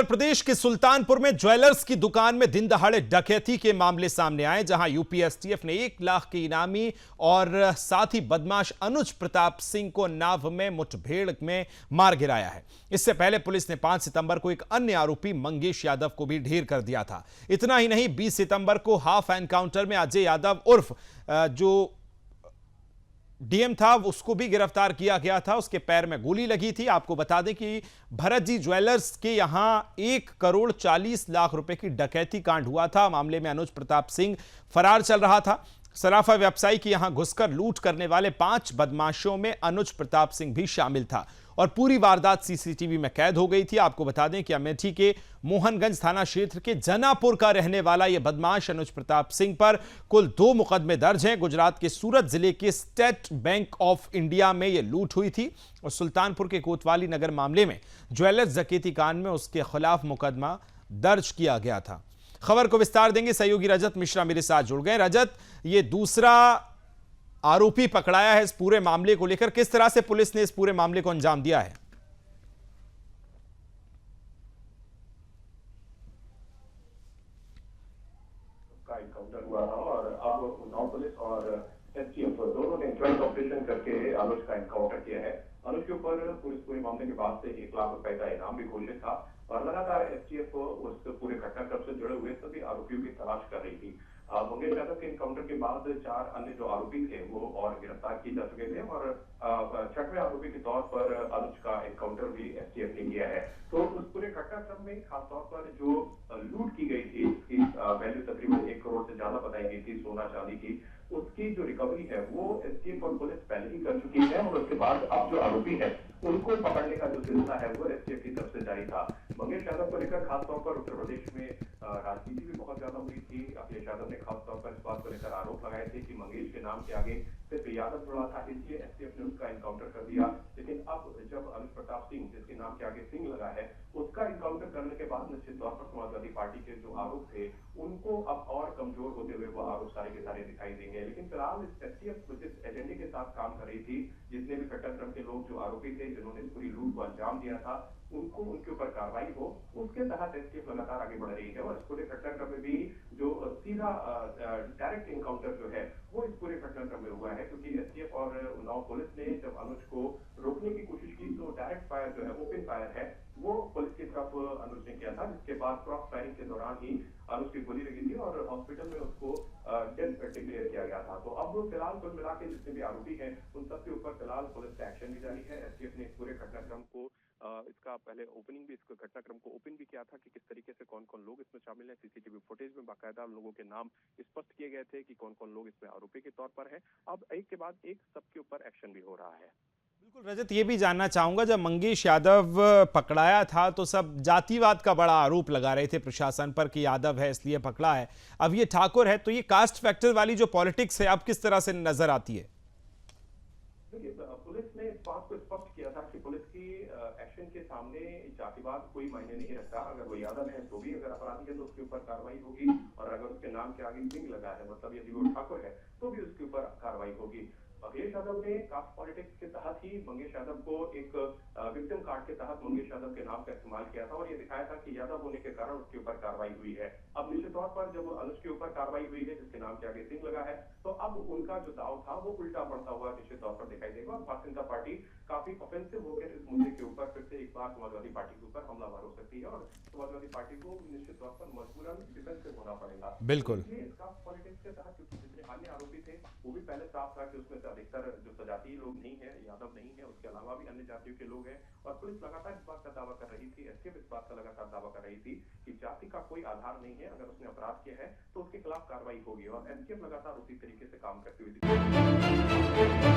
उत्तर प्रदेश के सुल्तानपुर में ज्वेलर्स की दुकान में दिन दहाड़े डकैती के मामले सामने आए, जहां यूपी एसटीएफ ने 1 लाख के इनामी और साथ ही बदमाश अनुज प्रताप सिंह को नाव में मुठभेड़ में मार गिराया है। इससे पहले पुलिस ने 5 सितंबर को एक अन्य आरोपी मंगेश यादव को भी ढेर कर दिया था। इतना ही नहीं, 20 सितंबर को हाफ एनकाउंटर में अजय यादव उर्फ जो डीएम था उसको भी गिरफ्तार किया गया था। उसके पैर में गोली लगी थी। आपको बता दें कि भरत जी ज्वेलर्स के यहां 1 करोड़ 40 लाख रुपए की डकैती कांड हुआ था। मामले में अनुज प्रताप सिंह फरार चल रहा था। सराफा व्यवसायी के यहां घुसकर लूट करने वाले 5 बदमाशों में अनुज प्रताप सिंह भी शामिल था और पूरी वारदात सीसीटीवी में कैद हो गई थी। आपको बता दें कि अमेठी के मोहनगंज थाना क्षेत्र के जनापुर का रहने वाला यह बदमाश अनुज प्रताप सिंह पर कुल 2 मुकदमे दर्ज हैं। गुजरात के सूरत जिले के स्टेट बैंक ऑफ इंडिया में यह लूट हुई थी और सुल्तानपुर के कोतवाली नगर मामले में ज्वेलर्स डकैती कांड में उसके खिलाफ मुकदमा दर्ज किया गया था। खबर को विस्तार देंगे सहयोगी रजत मिश्रा मेरे साथ जुड़ गए। रजत, ये दूसरा आरोपी पकड़ाया है इस पूरे मामले को लेकर, किस तरह से पुलिस ने इस पूरे मामले को अंजाम दिया है? का एनकाउंटर हुआ था और अब उन्नाव पुलिस और एसटीएफ दोनों ने ज्वाइंट ऑपरेशन करके अनुज का एनकाउंटर किया है। अनुज के ऊपर पुलिस पूरे मामले के बाद से 1 लाख रुपए का इनाम भी घोषित था और लगातार एसटीएफ उस पूरे घटनाक्रम से जुड़े हुए सभी आरोपियों की तलाश कर रही थी। मंगेश यादव के एनकाउंटर के बाद 4 अन्य जो आरोपी थे वो और गिरफ्तार किए जा चुके थे और 6वें आरोपी के तौर पर अनुज का एनकाउंटर भी एसटीएफ ने किया है। तो उस पूरे घटनाक्रम में खासतौर पर जो लूट की गई थी, इसकी वैल्यू तकरीबन 1 करोड़ से ज्यादा बताई गई थी सोना चांदी की, उसकी जो रिकवरी है वो एसटीएफ और पुलिस पहले ही कर चुकी है और उसके बाद अब जो आरोपी है उनको पकड़ने का जो सिलसिला है वो एसटीएफ की तरफ से जारी था। मंगेश यादव को लेकर खासतौर पर उत्तर प्रदेश में राजनीति भी बहुत ज्यादा हुई थी। अखिलेश यादव ने खासतौर पर इस बात को लेकर आरोप लगाए थे कि मंगेश के नाम के आगे सिर्फ यादव जुड़ा था, इसलिए एसटीएफ ने उसका एनकाउंटर कर दिया। लेकिन अब जब अनुज प्रताप सिंह, जिसके नाम के आगे सिंह लगा है, उसका एनकाउंटर करने के बाद निश्चित तौर पर समाजवादी पार्टी के जो आरोप थे उनको अब और कमजोर होते हुए वो आरोप सारे के सारे दिखाई देंगे। लेकिन फिलहाल एसटीएफ जिस एजेंडे के साथ काम कर रही थी, जितने भी घटनाक्रम के लोग जो आरोपी थे जिन्होंने पूरी लूट को अंजाम दिया था, उनको उनके ऊपर कार्रवाई हो, उसके तहत एसटीएफ लगातार आगे बढ़ रही है। और इस पूरे घटनाक्रम में भी जो सीधा डायरेक्ट एनकाउंटर जो है वो इस पूरे घटनाक्रम में हुआ है, क्योंकि एसटीएफ और उन्नाव पुलिस ने जब अनुज को रोकने की कोशिश की तो डायरेक्ट फायर जो है, ओपन फायर है, वो पुलिस की तरफ अनुज ने किया था, जिसके बाद क्रॉस फायरिंग के दौरान ही अनुज की गोली लगी थी और हॉस्पिटल में उसको डेथ डिक्लेयर किया गया था। तो अब फिलहाल कुल मिला के जितने भी आरोपी हैं उन सबके ऊपर फिलहाल पुलिस का एक्शन भी जारी है। एसटीएफ ने इस पूरे घटनाक्रम को इसका पहले ओपनिंग भी, इसको घटनाक्रम को ओपन भी किया था कि किस तरीके से कौन कौन लोग इसमें शामिल हैं। सीसीटीवी फुटेज में बाकायदा लोगों के नाम स्पष्ट किए गए थे कि कौन कौन लोग इसमें आरोपी के तौर पर हैं। अब एक के बाद एक सबके ऊपर एक्शन भी हो रहा है। बिल्कुल रजत, ये भी जानना चाहूंगा, जब मंगेश यादव पकड़ाया था तो सब जातिवाद का बड़ा आरोप लगा रहे थे प्रशासन पर कि यादव है इसलिए पकड़ा है। अब ये ठाकुर है, तो ये कास्ट फैक्टर वाली जो पॉलिटिक्स है अब किस तरह से नजर आती है? देखिए, पुलिस ने इस बात को स्पष्ट किया था कि पुलिस की एक्शन के सामने जातिवाद कोई मायने नहीं रखता। अगर वो यादव है तो भी अगर अपराधी है तो उसके ऊपर कार्रवाई होगी और अगर उसके नाम के आगे सिंह लगा है, मतलब यदि वो ठाकुर है तो भी उसके ऊपर कार्रवाई होगी। अखिलेश यादव ने कास्ट पॉलिटिक्स के तहत ही मंगेश यादव को एक विक्टिम कार्ड के तहत मंगेश यादव के नाम का इस्तेमाल किया था और ये दिखाया था कि यादव होने के कारण उसके ऊपर कार्रवाई हुई है। अब निश्चित तौर पर जब अनुज के ऊपर कार्रवाई हुई है, जिसके नाम के आगे सिंह लगा है, तो अब उनका जो दाव था वो उल्टा पड़ता हुआ निश्चित तौर पर दिखाई देगा और भारतीय जनता पार्टी काफी ऑफेंसिव होकर इस मुद्दे के ऊपर फिर से एक बार समाजवादी पार्टी के ऊपर हमलावर हो सकती है और समाजवादी पार्टी को निश्चित तौर पर मजबूरन डिफेंसिव होना पड़ेगा। बिल्कुल। कास्ट पॉलिटिक्स के तहत क्योंकि जितने अन्य आरोपी थे वो भी पहले साफ था कि उसमें से अधिकतर जो सजातीय लोग नहीं है, यादव नहीं है, उसके अलावा भी अन्य जातियों के लोग हैं और पुलिस लगातार इस बात का दावा कर रही थी, एसटीएफ इस बात का लगातार दावा कर रही थी कि जाति का कोई आधार नहीं है, अगर उसने अपराध किया है तो उसके खिलाफ कार्रवाई होगी और एसटीएफ लगातार उसी तरीके से काम करती हुई दिखी।